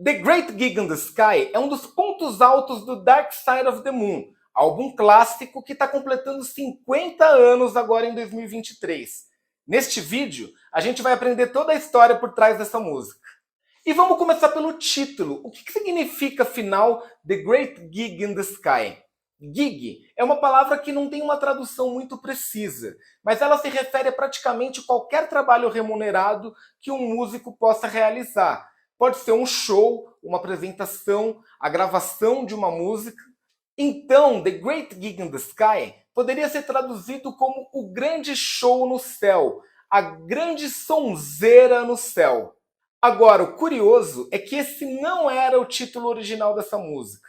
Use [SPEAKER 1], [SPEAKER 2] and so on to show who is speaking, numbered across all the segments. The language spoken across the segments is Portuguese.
[SPEAKER 1] The Great Gig in the Sky é um dos pontos altos do Dark Side of the Moon, álbum clássico que está completando 50 anos agora em 2023. Neste vídeo, a gente vai aprender toda a história por trás dessa música. E vamos começar pelo título. O que significa, afinal, The Great Gig in the Sky? Gig é uma palavra que não tem uma tradução muito precisa, mas ela se refere a praticamente qualquer trabalho remunerado que um músico possa realizar. Pode ser um show, uma apresentação, a gravação de uma música. Então, The Great Gig in the Sky poderia ser traduzido como o grande show no céu, a grande sonzeira no céu. Agora, o curioso é que esse não era o título original dessa música.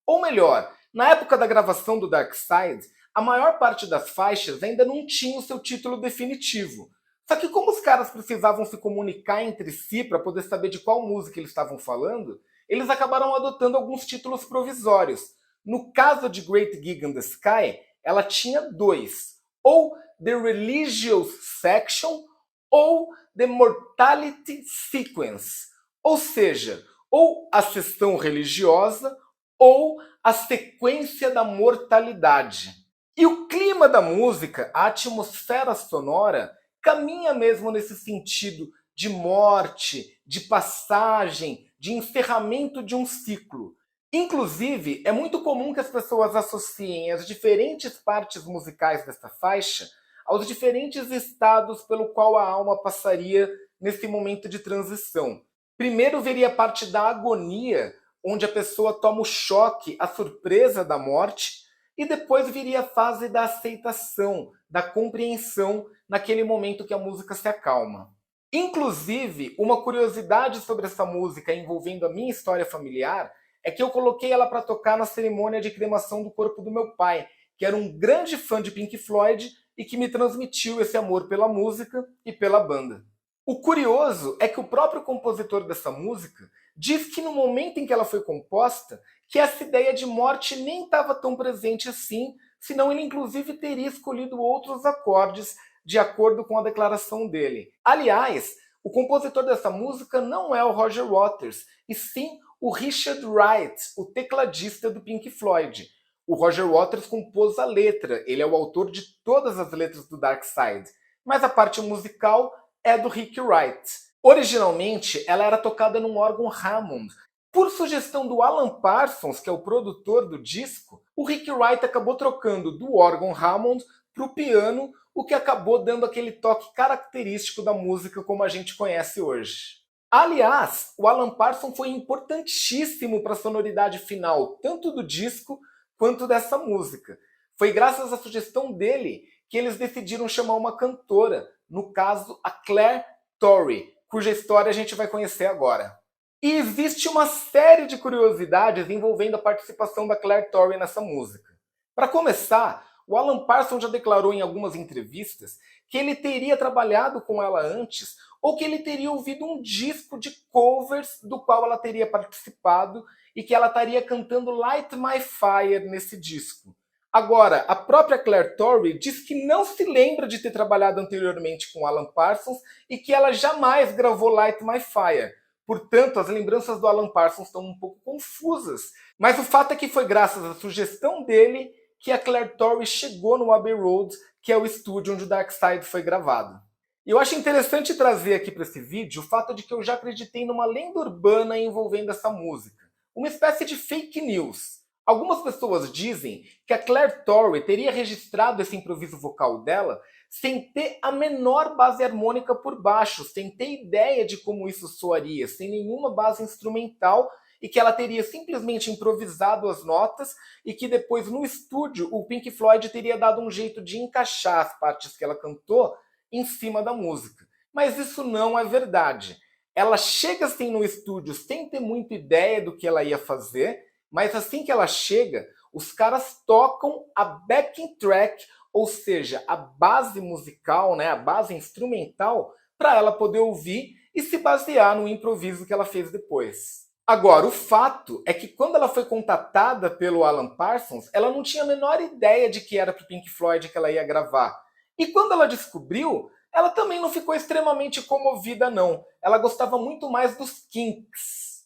[SPEAKER 1] Ou melhor, na época da gravação do Dark Side, a maior parte das faixas ainda não tinha o seu título definitivo. Só que como os caras precisavam se comunicar entre si para poder saber de qual música eles estavam falando, eles acabaram adotando alguns títulos provisórios. No caso de Great Gig in the Sky, ela tinha dois. Ou The Religious Section ou The Mortality Sequence. Ou seja, ou a sessão religiosa ou a sequência da mortalidade. E o clima da música, a atmosfera sonora, caminha mesmo nesse sentido de morte, de passagem, de encerramento de um ciclo. Inclusive, é muito comum que as pessoas associem as diferentes partes musicais dessa faixa aos diferentes estados pelo qual a alma passaria nesse momento de transição. Primeiro viria a parte da agonia, onde a pessoa toma o choque, a surpresa da morte, e depois viria a fase da aceitação, da compreensão, naquele momento que a música se acalma. Inclusive, uma curiosidade sobre essa música envolvendo a minha história familiar é que eu coloquei ela para tocar na cerimônia de cremação do corpo do meu pai, que era um grande fã de Pink Floyd e que me transmitiu esse amor pela música e pela banda. O curioso é que o próprio compositor dessa música diz que no momento em que ela foi composta, que essa ideia de morte nem estava tão presente assim, senão ele inclusive teria escolhido outros acordes de acordo com a declaração dele. Aliás, o compositor dessa música não é o Roger Waters, e sim o Richard Wright, o tecladista do Pink Floyd. O Roger Waters compôs a letra, ele é o autor de todas as letras do Dark Side, mas a parte musical é do Rick Wright. Originalmente, ela era tocada num órgão Hammond. Por sugestão do Alan Parsons, que é o produtor do disco, o Rick Wright acabou trocando do órgão Hammond para o piano, o que acabou dando aquele toque característico da música como a gente conhece hoje. Aliás, o Alan Parsons foi importantíssimo para a sonoridade final, tanto do disco quanto dessa música. Foi graças à sugestão dele que eles decidiram chamar uma cantora, no caso a Claire Torrey, cuja história a gente vai conhecer agora. E existe uma série de curiosidades envolvendo a participação da Claire Torrey nessa música. Para começar, o Alan Parsons já declarou em algumas entrevistas que ele teria trabalhado com ela antes ou que ele teria ouvido um disco de covers do qual ela teria participado e que ela estaria cantando Light My Fire nesse disco. Agora, a própria Claire Torrey diz que não se lembra de ter trabalhado anteriormente com Alan Parsons e que ela jamais gravou Light My Fire. Portanto, as lembranças do Alan Parsons estão um pouco confusas. Mas o fato é que foi graças à sugestão dele que a Claire Torrey chegou no Abbey Road, que é o estúdio onde o Dark Side foi gravado. E eu acho interessante trazer aqui para esse vídeo o fato de que eu já acreditei numa lenda urbana envolvendo essa música. Uma espécie de fake news. Algumas pessoas dizem que a Claire Torrey teria registrado esse improviso vocal dela sem ter a menor base harmônica por baixo, sem ter ideia de como isso soaria, sem nenhuma base instrumental, e que ela teria simplesmente improvisado as notas e que depois no estúdio o Pink Floyd teria dado um jeito de encaixar as partes que ela cantou em cima da música. Mas isso não é verdade. Ela chega assim no estúdio sem ter muita ideia do que ela ia fazer, mas assim que ela chega, os caras tocam a backing track, ou seja, a base musical, né, a base instrumental, para ela poder ouvir e se basear no improviso que ela fez depois. Agora, o fato é que quando ela foi contatada pelo Alan Parsons, ela não tinha a menor ideia de que era para o Pink Floyd que ela ia gravar. E quando ela descobriu, ela também não ficou extremamente comovida, não. Ela gostava muito mais dos Kinks.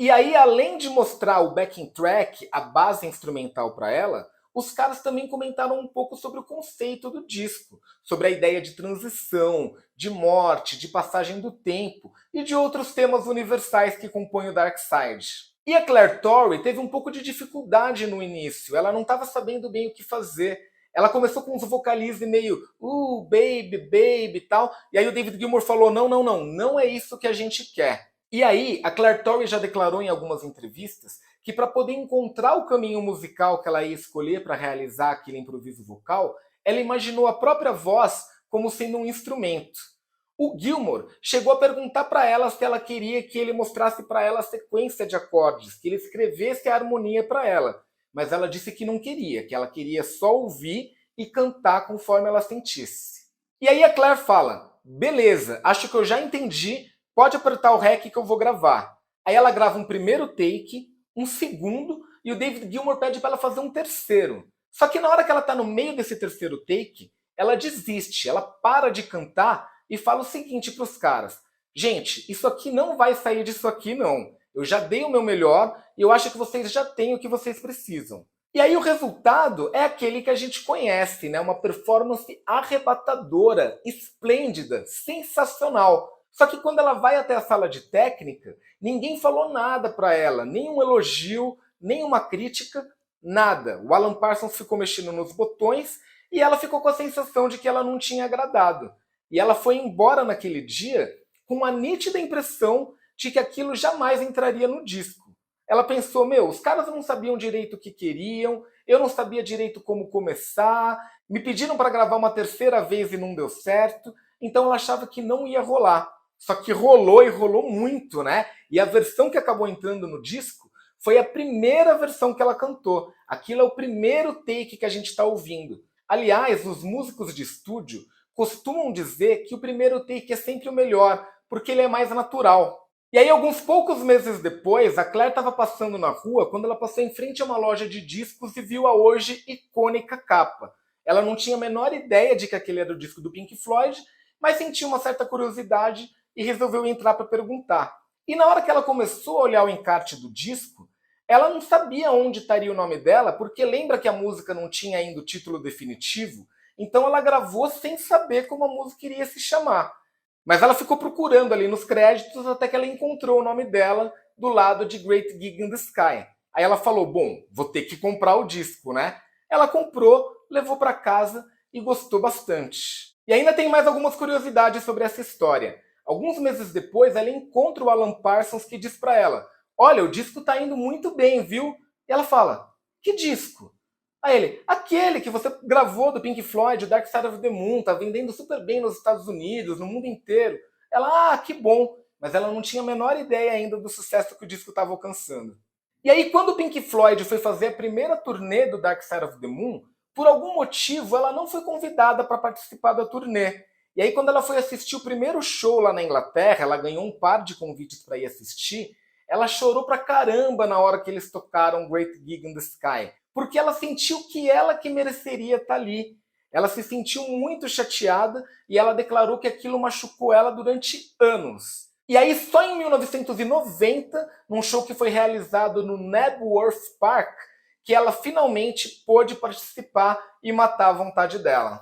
[SPEAKER 1] E aí, além de mostrar o backing track, a base instrumental para ela, os caras também comentaram um pouco sobre o conceito do disco, sobre a ideia de transição, de morte, de passagem do tempo e de outros temas universais que compõem o Dark Side. E a Claire Torrey teve um pouco de dificuldade no início, ela não estava sabendo bem o que fazer. Ela começou com uns vocalizes meio baby, baby e tal, e aí o David Gilmour falou, não é isso que a gente quer. E aí, a Claire Torrey já declarou em algumas entrevistas que para poder encontrar o caminho musical que ela ia escolher para realizar aquele improviso vocal, ela imaginou a própria voz como sendo um instrumento. O Gilmour chegou a perguntar para ela se ela queria que ele mostrasse para ela a sequência de acordes, que ele escrevesse a harmonia para ela. Mas ela disse que não queria, que ela queria só ouvir e cantar conforme ela sentisse. E aí a Claire fala, beleza, acho que eu já entendi, pode apertar o REC que eu vou gravar. Aí ela grava um primeiro take, um segundo, e o David Gilmour pede para ela fazer um terceiro. Só que na hora que ela está no meio desse terceiro take, ela desiste, ela para de cantar e fala o seguinte para os caras, gente, isso aqui não vai sair disso aqui não. Eu já dei o meu melhor e eu acho que vocês já têm o que vocês precisam. E aí o resultado é aquele que a gente conhece, né? Uma performance arrebatadora, esplêndida, sensacional. Só que quando ela vai até a sala de técnica, ninguém falou nada para ela, nenhum elogio, nenhuma crítica, nada. O Alan Parsons ficou mexendo nos botões e ela ficou com a sensação de que ela não tinha agradado. E ela foi embora naquele dia com a nítida impressão de que aquilo jamais entraria no disco. Ela pensou, os caras não sabiam direito o que queriam, eu não sabia direito como começar, me pediram para gravar uma terceira vez e não deu certo, então ela achava que não ia rolar. Só que rolou e rolou muito, né? E a versão que acabou entrando no disco foi a primeira versão que ela cantou. Aquilo é o primeiro take que a gente está ouvindo. Aliás, os músicos de estúdio costumam dizer que o primeiro take é sempre o melhor, porque ele é mais natural. E aí, alguns poucos meses depois, a Claire estava passando na rua quando ela passou em frente a uma loja de discos e viu a hoje icônica capa. Ela não tinha a menor ideia de que aquele era o disco do Pink Floyd, mas sentiu uma certa curiosidade e resolveu entrar para perguntar. E na hora que ela começou a olhar o encarte do disco, ela não sabia onde estaria o nome dela, porque lembra que a música não tinha ainda o título definitivo, então ela gravou sem saber como a música iria se chamar. Mas ela ficou procurando ali nos créditos até que ela encontrou o nome dela do lado de Great Gig in the Sky. Aí ela falou, bom, vou ter que comprar o disco, né? Ela comprou, levou para casa e gostou bastante. E ainda tem mais algumas curiosidades sobre essa história. Alguns meses depois, ela encontra o Alan Parsons que diz para ela, olha, o disco tá indo muito bem, viu? E ela fala, que disco? Aí ele, aquele que você gravou do Pink Floyd, o Dark Side of the Moon, tá vendendo super bem nos Estados Unidos, no mundo inteiro. Ela, que bom. Mas ela não tinha a menor ideia ainda do sucesso que o disco estava alcançando. E aí, quando o Pink Floyd foi fazer a primeira turnê do Dark Side of the Moon, por algum motivo ela não foi convidada para participar da turnê. E aí, quando ela foi assistir o primeiro show lá na Inglaterra, ela ganhou um par de convites para ir assistir, ela chorou pra caramba na hora que eles tocaram Great Gig in the Sky. Porque ela sentiu que ela que mereceria estar ali. Ela se sentiu muito chateada e ela declarou que aquilo machucou ela durante anos. E aí, só em 1990, num show que foi realizado no Knebworth Park, que ela finalmente pôde participar e matar a vontade dela.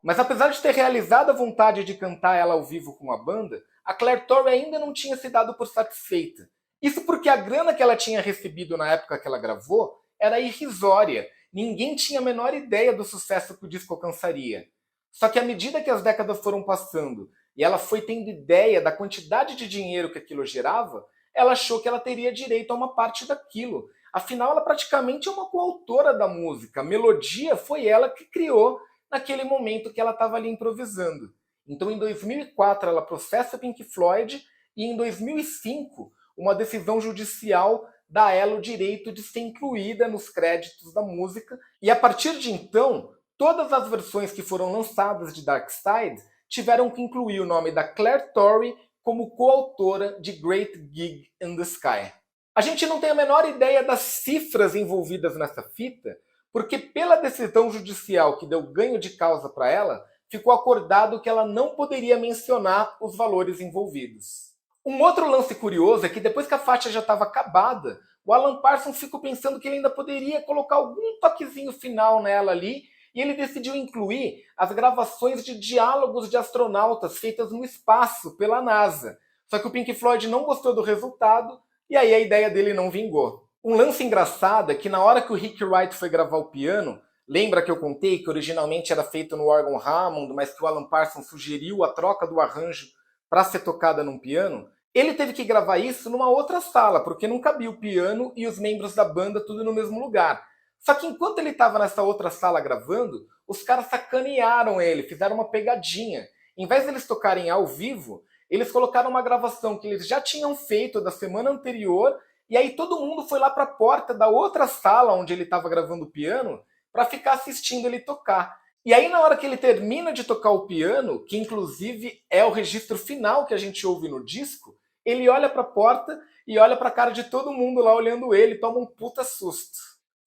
[SPEAKER 1] Mas apesar de ter realizado a vontade de cantar ela ao vivo com a banda, a Claire Torrey ainda não tinha se dado por satisfeita. Isso porque a grana que ela tinha recebido na época que ela gravou era irrisória. Ninguém tinha a menor ideia do sucesso que o disco alcançaria. Só que à medida que as décadas foram passando e ela foi tendo ideia da quantidade de dinheiro que aquilo gerava, ela achou que ela teria direito a uma parte daquilo. Afinal, ela praticamente é uma coautora da música. A melodia foi ela que criou naquele momento que ela estava ali improvisando. Então, em 2004, ela processa Pink Floyd e, em 2005, uma decisão judicial dá a ela o direito de ser incluída nos créditos da música. E, a partir de então, todas as versões que foram lançadas de Dark Side tiveram que incluir o nome da Claire Torrey como coautora de Great Gig in the Sky. A gente não tem a menor ideia das cifras envolvidas nessa fita, porque pela decisão judicial que deu ganho de causa para ela, ficou acordado que ela não poderia mencionar os valores envolvidos. Um outro lance curioso é que depois que a faixa já estava acabada, o Alan Parsons ficou pensando que ele ainda poderia colocar algum toquezinho final nela ali, e ele decidiu incluir as gravações de diálogos de astronautas feitas no espaço pela NASA. Só que o Pink Floyd não gostou do resultado, e aí a ideia dele não vingou. Um lance engraçado é que na hora que o Rick Wright foi gravar o piano, lembra que eu contei que originalmente era feito no órgão Hammond, mas que o Alan Parsons sugeriu a troca do arranjo para ser tocada num piano? Ele teve que gravar isso numa outra sala, porque não cabia o piano e os membros da banda tudo no mesmo lugar. Só que enquanto ele estava nessa outra sala gravando, os caras sacanearam ele, fizeram uma pegadinha. Em vez de eles tocarem ao vivo, eles colocaram uma gravação que eles já tinham feito da semana anterior, e aí todo mundo foi lá para a porta da outra sala onde ele estava gravando o piano para ficar assistindo ele tocar. E aí na hora que ele termina de tocar o piano, que inclusive é o registro final que a gente ouve no disco, ele olha para a porta e olha para a cara de todo mundo lá olhando ele, toma um puta susto.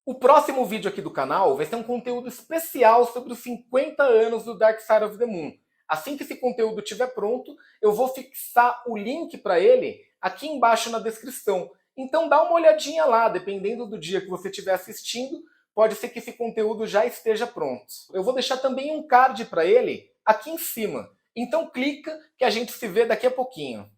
[SPEAKER 1] O próximo vídeo aqui do canal vai ser um conteúdo especial sobre os 50 anos do Dark Side of the Moon. Assim que esse conteúdo estiver pronto, eu vou fixar o link para ele aqui embaixo na descrição. Então dá uma olhadinha lá, dependendo do dia que você estiver assistindo, pode ser que esse conteúdo já esteja pronto. Eu vou deixar também um card para ele aqui em cima. Então clica que a gente se vê daqui a pouquinho.